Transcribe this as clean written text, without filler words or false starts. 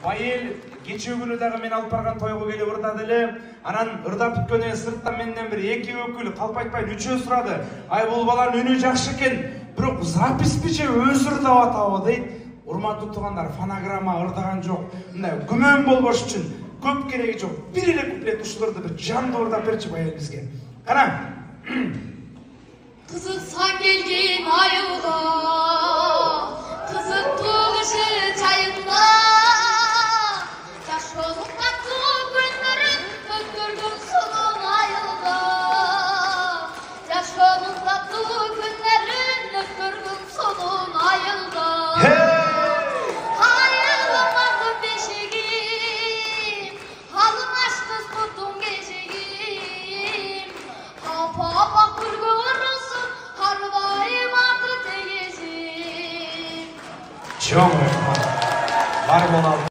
Байел кече күнү дагы мен алып барган тойго келип ырдады эле. Анан ырдап бүткөндөн сырттан менден бир эки өкүл калп айтпай үчөө сурады. Ай бул баланын үнү жакшы экен, бирок записпи же өзү ырдап атабы дейт. Урматтуу туугандар, фонограмма ырдаган жок. Мындай күмөн болбош үчүн көп кереги жок. Бир эле куплет ушуларды бир жандуу ырдап берчи Байел бизге. Кана. Kızılsan geldim ayılda, kızıl tuğuşu çayında, yaş olup kattı günlerin öttürdüm sonun ayılda, yaş olup kattı günlerin öttürdüm sonun ayılda. Ayılamadım beşiğim, halın aşkız tuttum geçiğim, hapa hapa kurgu Çok var. Var mı